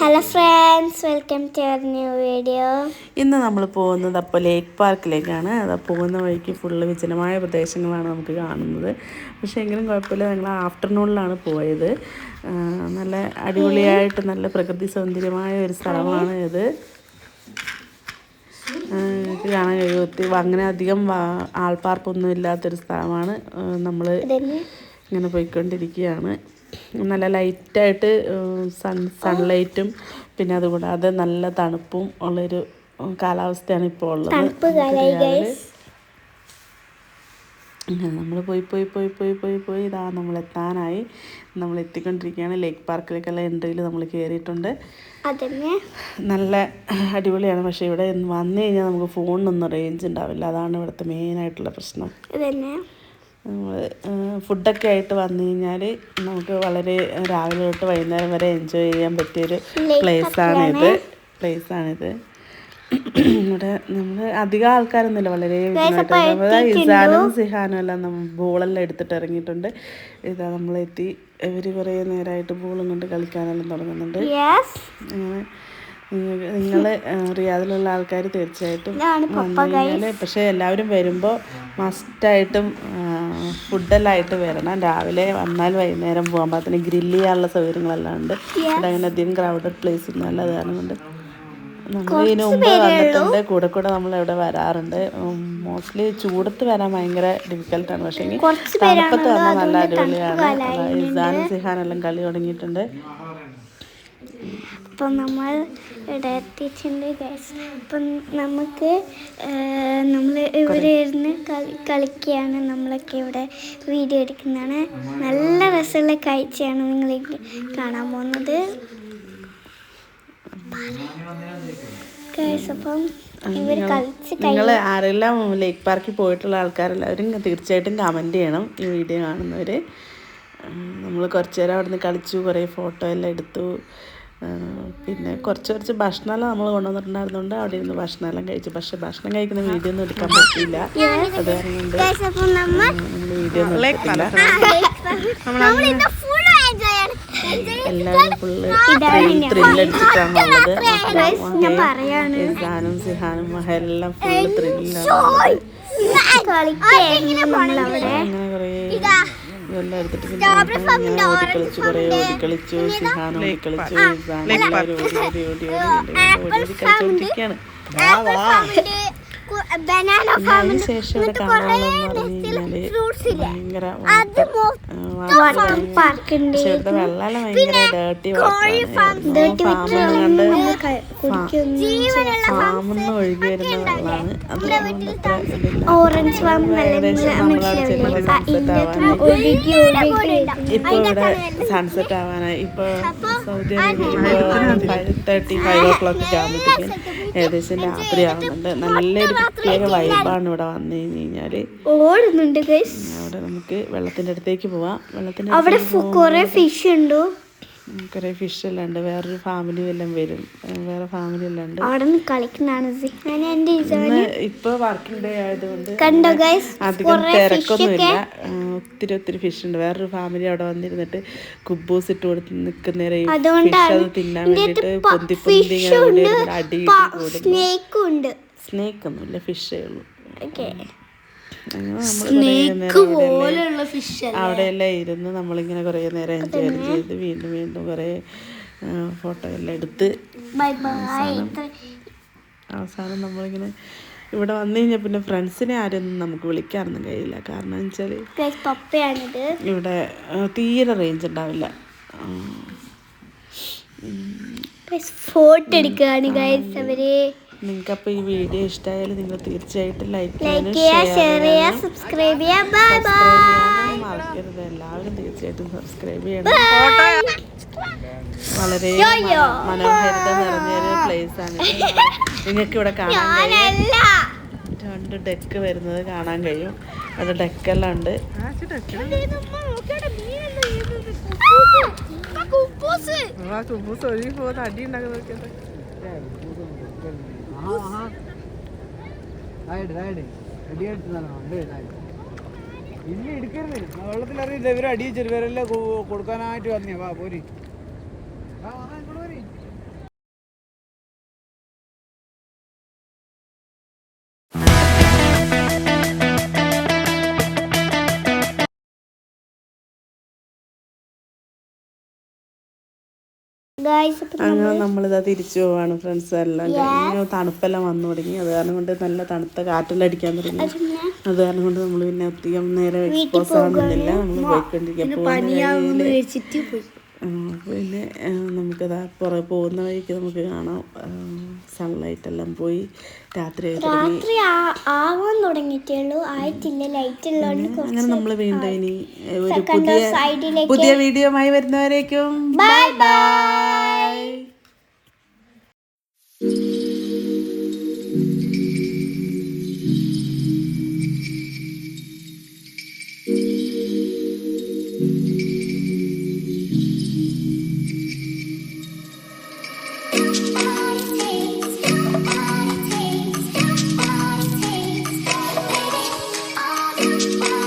Hello friends, welcome to our new video. ഇന്ന് നമ്മൾ പോകുന്നത് അപ്പോൾ ലേക്ക് പാർക്കിലേക്കാണ്. അത് പോകുന്ന വഴിക്ക് ഫുള്ള് വിജനമായ പ്രദേശങ്ങളാണ് നമുക്ക് കാണുന്നത്. പക്ഷേ എങ്കിലും കുഴപ്പമില്ല, ഞങ്ങൾ ആഫ്റ്റർനൂണിലാണ് പോയത്. നല്ല അടിപൊളിയായിട്ട് നല്ല പ്രകൃതി സൗന്ദര്യമായ ഒരു സ്ഥലമാണ് ഇത്. എനിക്ക് കാണാൻ കഴിയും, അങ്ങനെ അധികം ആൾപ്പാർപ്പൊന്നും ഇല്ലാത്തൊരു സ്ഥലമാണ്. നമ്മൾ ഇങ്ങനെ പോയിക്കൊണ്ടിരിക്കുകയാണ്. നല്ല ലൈറ്റായിട്ട് സൺലൈറ്റും പിന്നെ അതുകൂടാതെ നല്ല തണുപ്പും ഉള്ളൊരു കാലാവസ്ഥയാണ് ഇപ്പോൾ ഉള്ളത്. നമ്മൾ പോയി ഇതാ നമ്മൾ എത്താനായി. നമ്മൾ എത്തിക്കൊണ്ടിരിക്കുകയാണ്. ലേക്ക് പാർക്കിലേക്കുള്ള എൻട്രിയിൽ നമ്മൾ കയറിയിട്ടുണ്ട്. നല്ല അടിപൊളിയാണ്. പക്ഷേ ഇവിടെ വന്നു കഴിഞ്ഞാൽ നമുക്ക് ഫോണിനൊന്നും റേഞ്ച് ഉണ്ടാവില്ല. അതാണ് ഇവിടുത്തെ മെയിനായിട്ടുള്ള പ്രശ്നം. നമ്മൾ ഫുഡൊക്കെ ആയിട്ട് വന്നു കഴിഞ്ഞാൽ നമുക്ക് വളരെ രാവിലെ തൊട്ട് വൈകുന്നേരം വരെ എൻജോയ് ചെയ്യാൻ പറ്റിയൊരു പ്ലേസാണിത്. ഇവിടെ നമ്മൾ അധികം ആൾക്കാരൊന്നുമില്ല, വളരെ ഇസാനും സിഹാനും എല്ലാം ബോളെല്ലാം എടുത്തിട്ട് ഇറങ്ങിയിട്ടുണ്ട്. ഇതാ നമ്മളെത്തി. ഇവർ കുറേ നേരമായിട്ട് ബോളും കൊണ്ട് കളിക്കാനെല്ലാം തുടങ്ങുന്നുണ്ട്. അങ്ങനെ നിങ്ങൾ റിയാദിലുള്ള ആൾക്കാർ തീർച്ചയായിട്ടും വന്നു കഴിഞ്ഞാൽ, പക്ഷേ എല്ലാവരും വരുമ്പോൾ മസ്റ്റായിട്ടും ഫുഡെല്ലാം ആയിട്ട് വരണം. രാവിലെ വന്നാൽ വൈകുന്നേരം പോകാൻ പാകത്തിന് ഗ്രില്ല് ചെയ്യാനുള്ള സൗകര്യങ്ങളെല്ലാം ഉണ്ട്. ഇവിടെ അങ്ങനെ അധികം ക്രൗഡഡ് പ്ലേസ് ഒന്നും അല്ല. അത് കാരണം കൊണ്ട് നമ്മൾ ഇതിന് മുമ്പ് വന്നിട്ടുണ്ട്. കൂടെ നമ്മൾ ഇവിടെ വരാറുണ്ട്. മോസ്റ്റ്ലി ചൂടത്ത് വരാൻ ഭയങ്കര ഡിഫിക്കൽട്ടാണ്. പക്ഷേ തണുപ്പത്ത് വന്നാൽ നല്ല അടിപൊളിയാണ്. ഇസാനും സിഹാനെല്ലാം കളി തുടങ്ങിയിട്ടുണ്ട്. അപ്പം നമ്മൾ ഇവിടെ എത്തിയിട്ടുണ്ട് ഗൈസ്. അപ്പം നമ്മൾ ഇവിടെ ഇരുന്ന് കളിക്കുകയാണ്. നമ്മളൊക്കെ ഇവിടെ വീഡിയോ എടുക്കുന്നതാണ്. നല്ല രസമുള്ള കാഴ്ചയാണ് നിങ്ങൾ കാണാൻ പോകുന്നത് ഗൈസ്. അപ്പം ഇവർ നിങ്ങൾ ആരെല്ലാം ലേക്ക് പാർക്കിൽ പോയിട്ടുള്ള ആൾക്കാരെല്ലാവരും തീർച്ചയായിട്ടും കമൻറ്റ് ചെയ്യണം. ഈ വീഡിയോ കാണുന്നവർ. നമ്മൾ കുറച്ച് നേരം അവിടെ നിന്ന് കളിച്ചു, കുറേ ഫോട്ടോ എല്ലാം എടുത്തു. പിന്നെ കുറച്ച് ഭക്ഷണമെല്ലാം നമ്മൾ കൊണ്ടുവന്നിട്ടുണ്ടായിരുന്നുകൊണ്ട് അവിടെ ഇരുന്ന് ഭക്ഷണമെല്ലാം കഴിച്ചു. പക്ഷെ ഭക്ഷണം കഴിക്കുന്ന വീഡിയോ ഒന്നും എടുക്കാൻ പറ്റില്ല. അത് കാരണം വീഡിയോ ഒന്നും എടുത്തില്ല. എല്ലാവരും ഫുള്ള് ത്രില്ലടിച്ചിട്ടാണുള്ളത്. ഇസാനും സിഹാനും മഹലെല്ലാം ഫുള്ള് ത്രില്ലാണ്. അങ്ങനെ കുറേ ഇതെല്ലാം എടുത്തിട്ട് പിന്നെ ഇങ്ങനെ ഓടിക്കളിച്ചു, കുറേ ഓടിക്കളിച്ചു. സിഹാൻ ഓടിക്കളിച്ചു. എല്ലാവരും ഓടി കളിച്ചുകൊണ്ടിരിക്കുകയാണ്. അതിനുശേഷം ഇവിടെ കാണാനുള്ളതെന്ന് പറഞ്ഞു കഴിഞ്ഞാല് ഭയങ്കര പക്ഷെ ഇവിടുത്തെ വെള്ളമെല്ലാം ഭയങ്കര ഡേർട്ടി ഫാമിന്ന് ഒഴുകി വരുന്ന വെള്ളമാണ്. അത് ഇപ്പൊ ഇവിടെ സൺസെറ്റ് ആവാനായി. ഇപ്പൊ സൗദി അറേബ്യ 5:35 o'clock ആകുമ്പോഴത്തേക്കും ഏകദേശം രാത്രി ആവുന്നുണ്ട്. നല്ലൊരു പ്രത്യേക വൈബാണ് ഇവിടെ വന്നു കഴിഞ്ഞ് കഴിഞ്ഞാല്. അവിടെ നമുക്ക് വെള്ളത്തിന്റെ അടുത്തേക്ക് പോവാം. അവിടെ കുറേ ഫിഷ് ഉണ്ട്. കുറേ ഫിഷ് എല്ലാം ഉണ്ട്. വേറൊരു ഫാമിലി എല്ലാം വരും. വേറെ ഫാമിലി എല്ലാം ഉണ്ട്. ഇപ്പൊ വർക്കിംഗ് ഡേ ആയതുകൊണ്ട് അധികം തിരക്കൊന്നുമില്ല. ഒത്തിരി ഫിഷ് ഉണ്ട്. വേറൊരു ഫാമിലി അവിടെ വന്നിരുന്നിട്ട് കുബൂസ് ഇട്ട് കൊടുത്ത് നിൽക്കുന്നേരം ഫിഷ് അത് തിന്നാൻ വേണ്ടിട്ട് പൊന്തി അടി. സ്നേക്ക് ഒന്നുമില്ല, ഫിഷേ ഉള്ളൂ. അവിടെയെല്ലാം ഇരുന്ന് നമ്മളിങ്ങനെ കുറേ നേരം എൻജോയ് ചെയ്ത് വീണ്ടും കുറേ ഫോട്ടോ എല്ലാം എടുത്ത് അവസാനം നമ്മളിങ്ങനെ ഇവിടെ വന്നു കഴിഞ്ഞാൽ പിന്നെ ഫ്രണ്ട്സിനെ ആരൊന്നും നമുക്ക് വിളിക്കാനൊന്നും കഴിയില്ല. കാരണം എന്ന് വെച്ചാൽ ഇവിടെ തീരെ റേഞ്ച് ഉണ്ടാവില്ല. ഫോട്ടോ എടുക്കുകയാണ് ഗൈസ് അവര്. നിങ്ങൾക്ക് അപ്പോൾ ഈ വീഡിയോ ഇഷ്ടമായാലും നിങ്ങൾ തീർച്ചയായിട്ടും ലൈക്ക് ചെയ്യുക, സബ്സ്ക്രൈബ് ചെയ്യുക, മറക്കരുത്. എല്ലാവരും തീർച്ചയായിട്ടും സബ്സ്ക്രൈബ് ചെയ്യണം. വളരെ മനോഹാരിത നിറഞ്ഞൊരു പ്ലേസ് ആണ്. നിങ്ങൾക്ക് ഇവിടെ കാണാൻ കഴിയും. 2 ഡെക്ക് വരുന്നത് കാണാൻ കഴിയും. അവിടെ ഡെക്കെല്ലാം ഉണ്ട്. ഒഴുകി പോകുന്ന അടി ഉണ്ടാക്കുന്നത് ഇല്ല എടുക്കരുത്. വെള്ളത്തിലറിയില്ല. ഇവരെ അടിയിച്ചിട്ട് ഇവരെല്ലാം കൊടുക്കാനായിട്ട് വന്നേ. വാ പോരി. ഗായ്സ് അങ്ങനെ നമ്മളിതാ തിരിച്ചു പോവാണ് ഫ്രണ്ട്സ് എല്ലാം കഴിഞ്ഞ് തണുപ്പെല്ലാം വന്നു തുടങ്ങി. അത് കാരണം കൊണ്ട് നല്ല തണുത്ത കാറ്റെല്ലാം അടിക്കാൻ തുടങ്ങി. അത് കാരണം കൊണ്ട് നമ്മൾ പിന്നെ അധികം നേരം എക്സ്പോസ് ആവുന്നില്ല. നമ്മൾ പോയിക്കൊണ്ടിരിക്കുക. പിന്നെ നമുക്കതാ പോകുന്ന വഴിക്ക് നമുക്ക് കാണാം സൺലൈറ്റ് എല്ലാം പോയി രാത്രി ആവാൻ തുടങ്ങിയിട്ടേ ഉള്ളൂ, ആയിട്ടില്ല. ലൈറ്റ് ഉള്ളതുകൊണ്ട് അങ്ങനെ നമ്മൾ വീണ്ടും ഇനി ഒരു പുതിയ വീഡിയോയുമായി വരുന്നവരേക്കും ബൈ ബൈ. Bye.